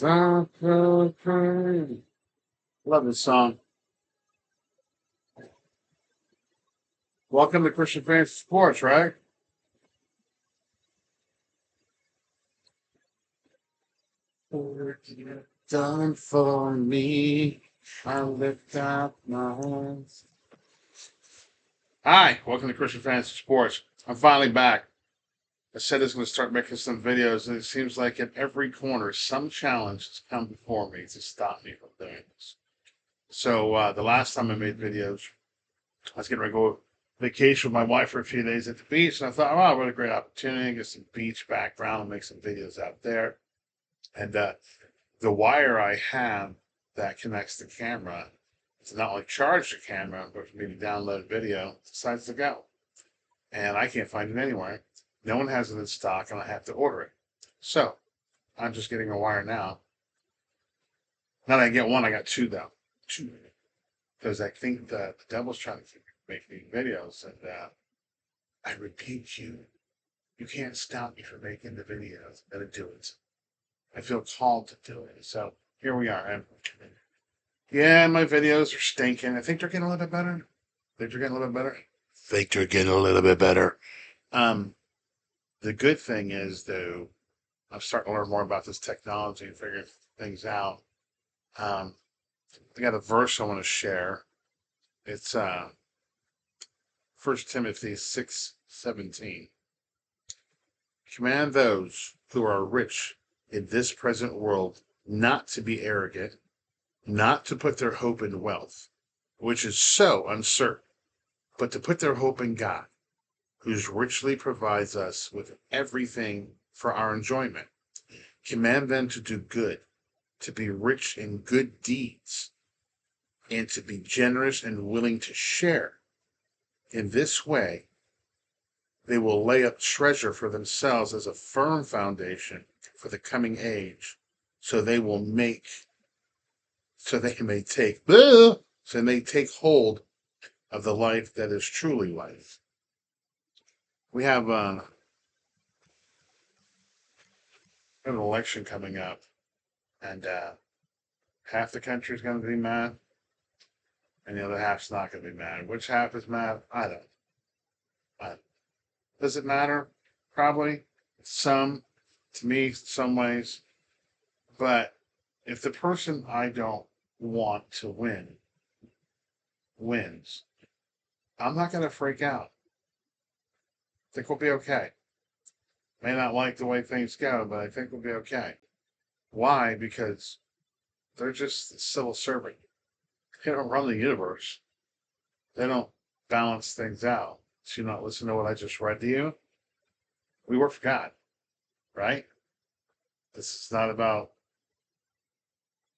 Love this song. Welcome to Christian Fantasy Sports, right? Done for me. I lift up my hands. Hi, welcome to Christian Fantasy Sports. I'm finally back. I said I was going to start making some videos, and it seems like at every corner, some challenge has come before me to stop me from doing this. So the last time I made videos, I was getting ready to go vacation with my wife for a few days at the beach, and I thought, wow, what a great opportunity, get some beach background and make some videos out there. And the wire I have that connects the camera to not only charge the camera, but for me to download video, decides to go. And I can't find it anywhere. No one has it in stock, and I have to order it. So I'm just getting a wire now. Now that I get one, I got two, though. Two. Because I think the devil's trying to make me videos, and I repeat you. You can't stop me from making the videos. I'm going to do it. I feel called to do it. So here we are. Yeah, my videos are stinking. I think they're getting a little bit better. Think they're getting a little bit better. Think they're getting a little bit better. The good thing is, though, I'm starting to learn more about this technology and figuring things out. I got a verse I want to share. It's 1 Timothy 6:17. Command those who are rich in this present world not to be arrogant, not to put their hope in wealth, which is so uncertain, but to put their hope in God, who richly provides us with everything for our enjoyment. Command them to do good, to be rich in good deeds, and to be generous and willing to share. In this way, they will lay up treasure for themselves as a firm foundation for the coming age, so they may take hold of the life that is truly life. We have an election coming up, and half the country is going to be mad, and the other half's not going to be mad. Which half is mad? I don't. Does it matter? Probably. Some, to me, some ways. But if the person I don't want to win wins, I'm not going to freak out. I think we'll be okay. May not like the way things go, but I think we'll be okay. Why? Because they're just a civil servant. They don't run the universe. They don't balance things out. So you not listen to what I just read to you? We work for God, right? This is not about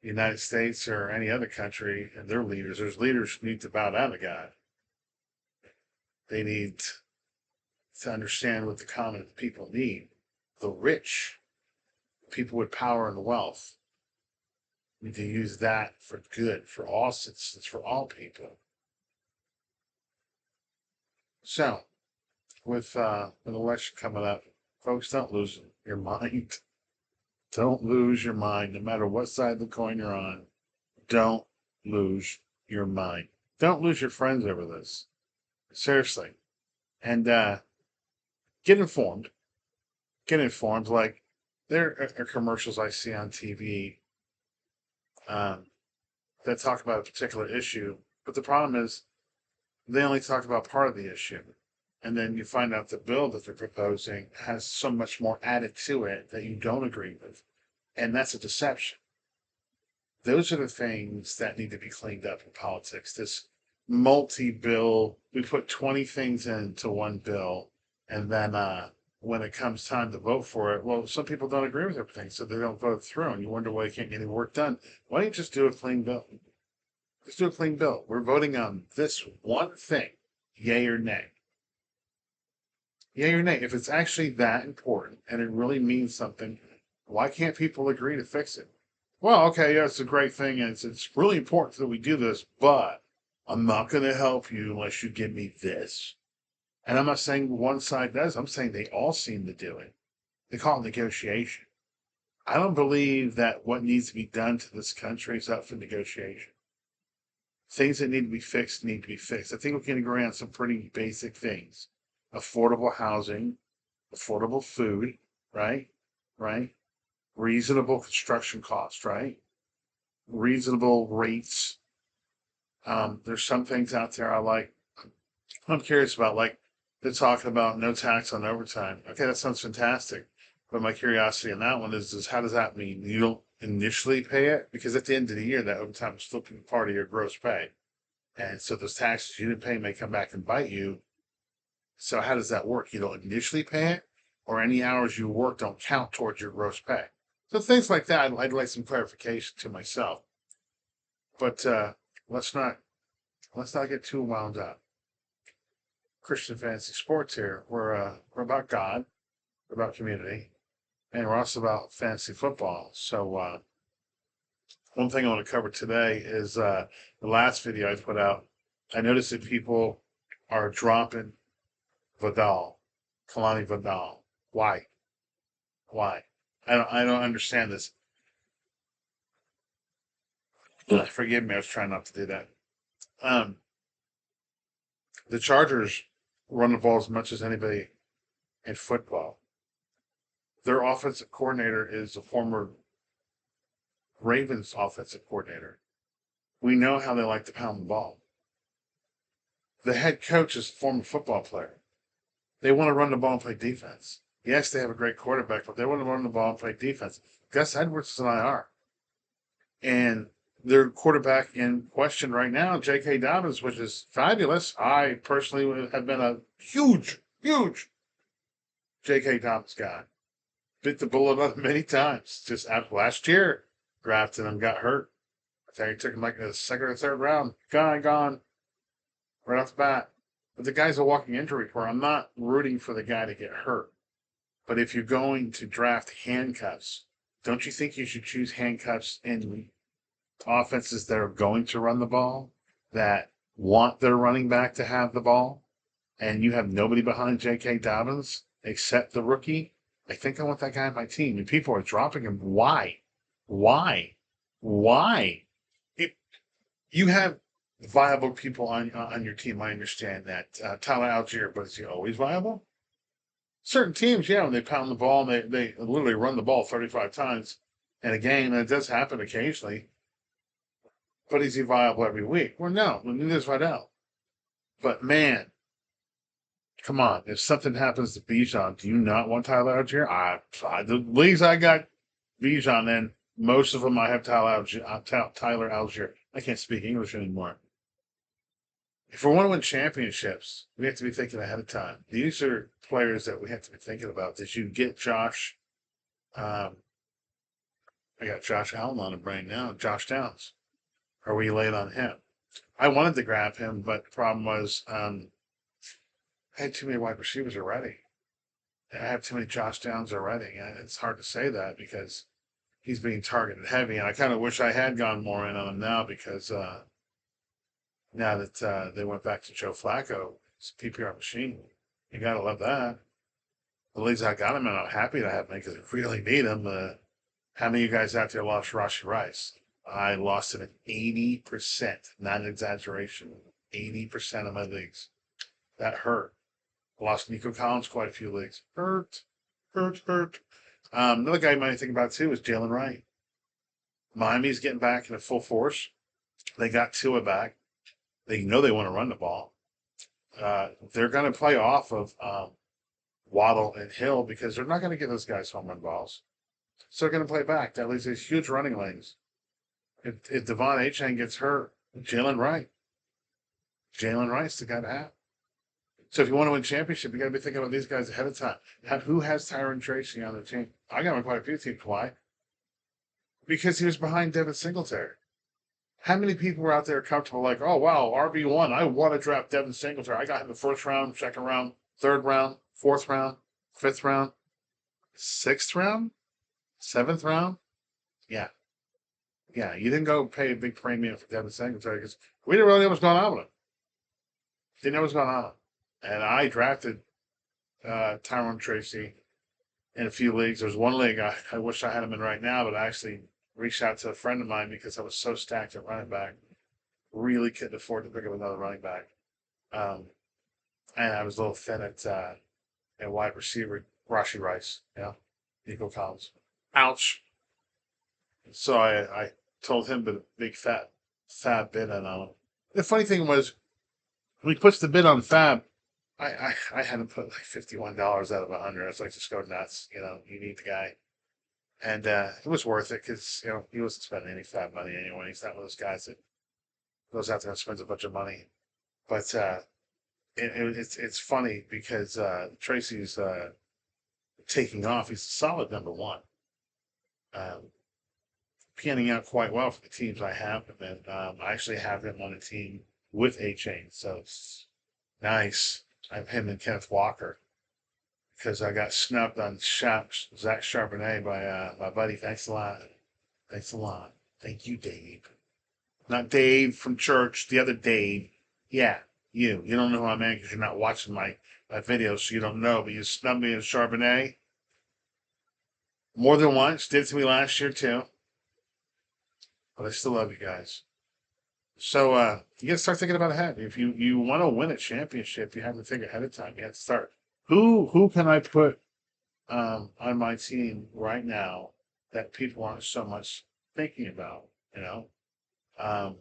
the United States or any other country and their leaders. There's leaders who need to bow down to God. They need to understand what the common people need. The rich, people with power and wealth, need to use that for good, for all citizens, for all people. So, with an election coming up, folks, don't lose your mind. Don't lose your mind, no matter what side of the coin you're on. Don't lose your mind. Don't lose your friends over this. Seriously. And get informed. Get informed. Like, there are commercials I see on TV that talk about a particular issue, but the problem is they only talk about part of the issue. And then you find out the bill that they're proposing has so much more added to it that you don't agree with. And that's a deception. Those are the things that need to be cleaned up in politics. This multi-bill, we put 20 things into one bill, and then when it comes time to vote for it, well, some people don't agree with everything, so they don't vote through, and you wonder why you can't get any work done. Why don't you just do a clean bill? Just do a clean bill. We're voting on this one thing, yay or nay. Yay or nay. If it's actually that important and it really means something, why can't people agree to fix it? Well, okay, yeah, it's a great thing, and it's really important that we do this, but I'm not going to help you unless you give me this. And I'm not saying one side does. I'm saying they all seem to do it. They call it negotiation. I don't believe that what needs to be done to this country is up for negotiation. Things that need to be fixed need to be fixed. I think we can agree on some pretty basic things. Affordable housing, affordable food, right? Right? Reasonable construction costs, right? Reasonable rates. There's some things out there I like. I'm curious about, like they're talking about no tax on overtime. Okay, that sounds fantastic. But my curiosity on that one is how does that mean? You don't initially pay it? Because at the end of the year, that overtime is still part of your gross pay. And so those taxes you didn't pay may come back and bite you. So how does that work? You don't initially pay it, or any hours you work don't count towards your gross pay. So things like that, I'd like some clarification to myself. But let's not get too wound up. Christian Fantasy Sports here. We're about God, we're about community, and we're also about fantasy football. So one thing I want to cover today is the last video I put out. I noticed that people are dropping Vidal, Kalani Vidal. Why? Why? I don't understand this. Forgive me, I was trying not to do that. The Chargers run the ball as much as anybody in football. Their offensive coordinator is a former Ravens offensive coordinator. We know how they like to pound the ball. The head coach is a former football player. They want to run the ball and play defense. Yes, they have a great quarterback, but they want to run the ball and play defense. Gus Edwards is an IR. And their quarterback in question right now, J.K. Dobbins, which is fabulous. I personally have been a huge J.K. Dobbins guy. Bit the bullet on him many times. Just after last year, drafted him, got hurt. I think he took him like in the second or third round. Gone. Right off the bat. But the guy's a walking injury report. I'm not rooting for the guy to get hurt. But if you're going to draft handcuffs, don't you think you should choose handcuffs in offenses that are going to run the ball, that want their running back to have the ball, and you have nobody behind J.K. Dobbins except the rookie? I think I want that guy on my team. And people are dropping him. Why? If you have viable people on your team, I understand that. Tyler Algier, but is he always viable? Certain teams, yeah, when they pound the ball, and they literally run the ball 35 times in a game, and it does happen occasionally. But is he viable every week? Well, no. Neither is Vidal. But man, come on. If something happens to Bijan, do you not want Tyler Algier? The leagues I got Bijan in, most of them I have Tyler Algier. I can't speak English anymore. If we want to win championships, we have to be thinking ahead of time. These are players that we have to be thinking about. Did you get Josh? I got Josh Allen on the brain now. Josh Downs. Are we late on him? I wanted to grab him, but the problem was I had too many wide receivers already. I have too many Josh Downs already. And it's hard to say that because he's being targeted heavy. And I kind of wish I had gone more in on him now because now that they went back to Joe Flacco, it's a PPR machine. You got to love that. The leagues I got him in, I'm happy to have him because I really need him. How many of you guys out there lost Rashee Rice? I lost it at 80%, not an exaggeration. 80% of my leagues. That hurt. I lost Nico Collins quite a few leagues. Hurt. Another guy you might think about too is Jalen Wright. Miami's getting back into full force. They got Tua back. They know they want to run the ball. They're going to play off of Waddle and Hill because they're not going to get those guys home run balls. So they're going to play back. That leaves these huge running lanes. If Devon Achane gets hurt, Jalen Wright's the guy to have. So if you want to win championship, you got to be thinking about these guys ahead of time. Who has Tyron Tracy on the team? I got him on quite a few teams. Why? Because he was behind Devin Singletary. How many people were out there comfortable like, oh, wow, RB1, I want to draft Devin Singletary. I got him in the first round, second round, third round, fourth round, fifth round, sixth round, seventh round? Yeah. Yeah, you didn't go pay a big premium for Devin Singletary because we didn't really know what's going on with him. Didn't know what's going on. And I drafted Tyron Tracy in a few leagues. There's one league I wish I had him in right now, but I actually reached out to a friend of mine because I was so stacked at running back. Really couldn't afford to pick up another running back. Um, and I was a little thin at wide receiver, Rashi Rice, Nico Collins. Ouch. So I told him the big fab bid on him. The funny thing was, when he puts the bid on Fab, I had to put like $51 out of 100. I was like, just go nuts. You need the guy. And it was worth it because, he wasn't spending any Fab money anyway. He's not one of those guys that goes out there and spends a bunch of money. But it's funny because Tracy's taking off. He's a solid number one. Um, Panning out quite well for the teams I have him in. I actually have him on a team with A-Chain, so it's nice. I have him and Kenneth Walker because I got snubbed on Zach Charbonnet by my buddy. Thanks a lot. Thanks a lot. Thank you, Dave. Not Dave from church, the other Dave. Yeah, you. You don't know who I'm in because you're not watching my videos, so you don't know, but you snubbed me in Charbonnet more than once. Did it to me last year, too. But I still love you guys. So you got to start thinking about ahead. If you want to win a championship, you have to think ahead of time. You have to start. Who can I put on my team right now that people aren't so much thinking about? Um,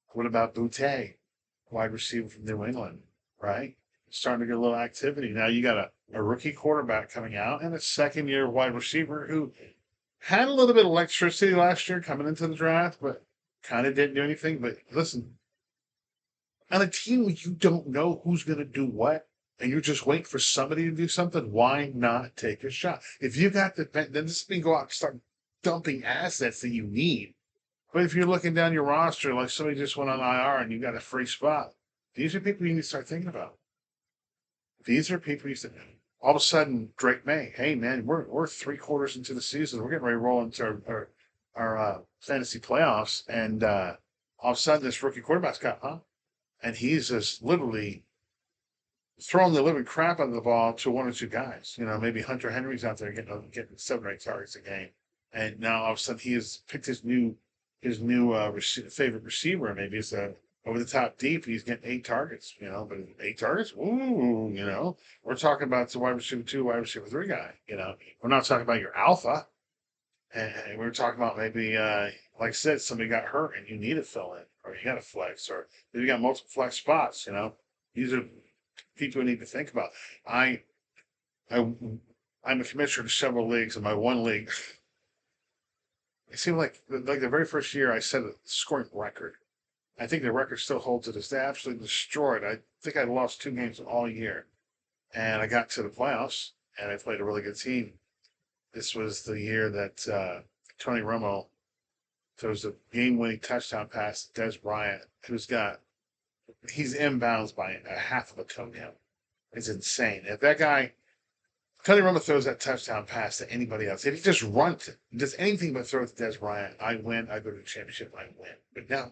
what about Boutte, wide receiver from New England? Right, starting to get a little activity now. You got a rookie quarterback coming out and a second-year wide receiver who had a little bit of electricity last year coming into the draft, but kind of didn't do anything. But listen, on a team where you don't know who's going to do what, and you're just waiting for somebody to do something, why not take a shot? If you got then this means go out and start dumping assets that you need. But if you're looking down your roster, like somebody just went on IR and you got a free spot, these are people you need to start thinking about. These are people you said, all of a sudden, Drake May, hey man, we're 3 quarters into the season. We're getting ready to roll into our fantasy playoffs, and all of a sudden this rookie quarterback's got and he's just literally throwing the living crap out of the ball to one or two guys. Maybe Hunter Henry's out there getting 7 or 8 targets a game, and now all of a sudden he has picked his new favorite receiver. Maybe it's a over the top deep. He's getting 8 targets. But 8 targets, ooh. We're talking about the wide receiver 2, wide receiver 3 guy. We're not talking about your alpha. And we're talking about maybe, like I said, somebody got hurt and you need a fill in, or you got a flex, or you got multiple flex spots. These are people who need to think about. I'm a commissioner of several leagues. In my one league, it seemed like the very first year I set a scoring record. I think the record still holds it. They absolutely destroyed. I think I lost 2 games all year, and I got to the playoffs, and I played a really good team. This was the year that Tony Romo throws a game-winning touchdown pass to Dez Bryant, he's inbounds by a half of a toenail. It's insane. If that guy, Tony Romo throws that touchdown pass to anybody else, if he just runs it, does anything but throw it to Dez Bryant, I win, I go to the championship, I win. But no.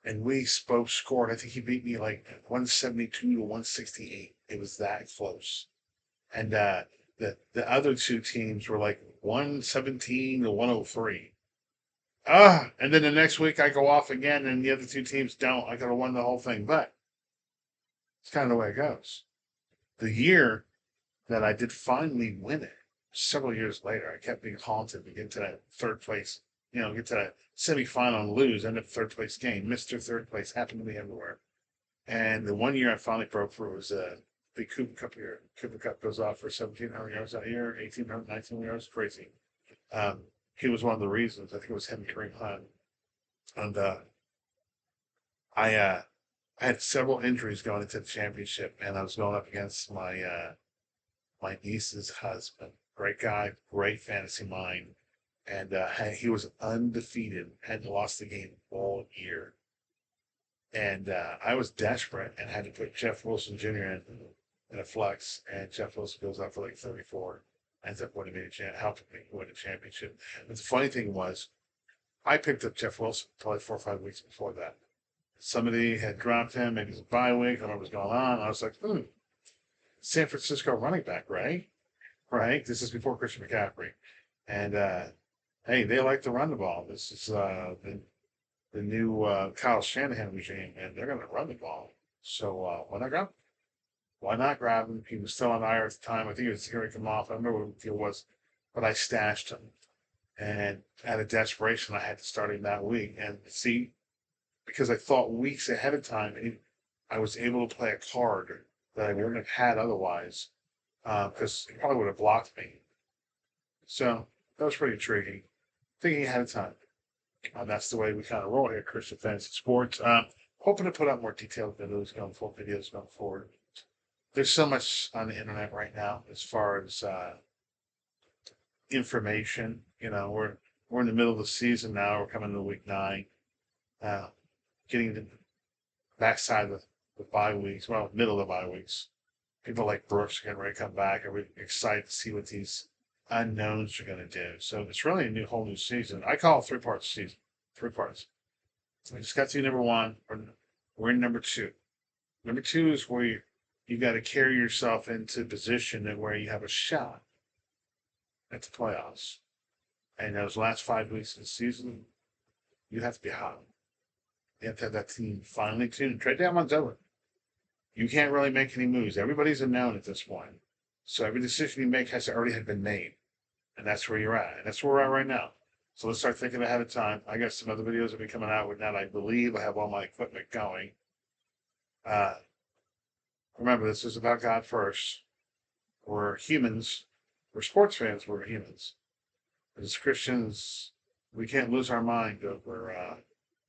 And we both scored. I think he beat me like 172 to 168. It was that close. And the other 2 teams were like 117 to 103. And then the next week I go off again, and the other 2 teams don't. I could have won the whole thing, but it's kind of the way it goes. The year that I did finally win it, several years later, I kept being haunted to get to that third place, get to that semifinal and lose, end up third place game. Mr. Third Place happened to be everywhere. And the one year I finally broke through was the Cooper Cup year. Cooper Cup goes off for 1,700 yards that year, 1,800, 1,900 yards, crazy. He was one of the reasons. I think it was him and Kareem Hunt. And I had several injuries going into the championship, and I was going up against my niece's husband. Great guy, great fantasy mind. And he was undefeated, hadn't lost the game all year. And I was desperate and had to put Jeff Wilson Jr. in a flex, and Jeff Wilson goes out for like 34. Ends up winning helping me win a championship. But the funny thing was, I picked up Jeff Wilson probably 4 or 5 weeks before that. Somebody had dropped him, maybe it was a bye week, I don't know what was going on. I was like, San Francisco running back, right? right? This is before Christian McCaffrey. And hey, they like to run the ball. This is the new Kyle Shanahan regime, and they're going to run the ball. So why not grab him? Why not grab him? He was still on IR at the time. I think he was going to come off. I don't remember what the deal was, but I stashed him. And out of desperation, I had to start him that week. And see, because I thought weeks ahead of time, I was able to play a card that I wouldn't have had otherwise, because he probably would have blocked me. So that was pretty intriguing. Thinking ahead of time. That's the way we kind of roll here, Christian Fantasy Sports. Hoping to put out more detailed videos going forward. There's so much on the internet right now as far as information. You know, we're in the middle of the season now. We're coming to week 9. Getting the backside of the bye weeks, well, middle of the bye weeks. People like Brooks are getting ready to come back. Are we excited to see what these unknowns are going to do? So it's really a whole new season. I call it 3 part season. 3 parts. We just got to number 1. We're in number 2. Number 2 is where you got to carry yourself into position and where you have a shot at the playoffs. And those last 5 weeks of the season, you have to be hot. You have to have that team finely tuned. Trade deadline's over. You can't really make any moves. Everybody's a known at this point. So every decision you make has already been made. And that's where you're at. And that's where we're at right now. So let's start thinking ahead of time. I got some other videos that will be coming out with that. I believe I have all my equipment going. Remember, this is about God first. We're humans. We're sports fans. We're humans. As Christians, we can't lose our mind over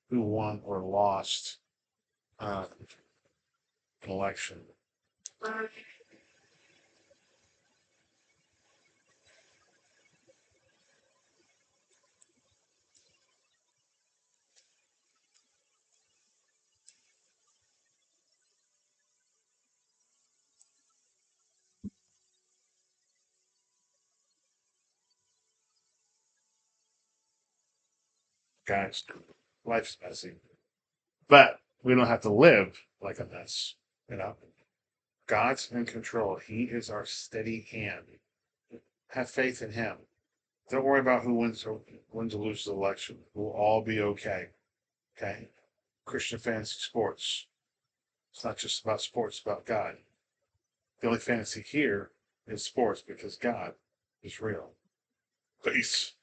who won or lost an election. Guys, life's messy. But we don't have to live like a mess, you know. God's in control. He is our steady hand. Have faith in him. Don't worry about who wins or loses the election. We'll all be okay. Okay? Christian Fantasy Sports. It's not just about sports, it's about God. The only fantasy here is sports because God is real. Peace.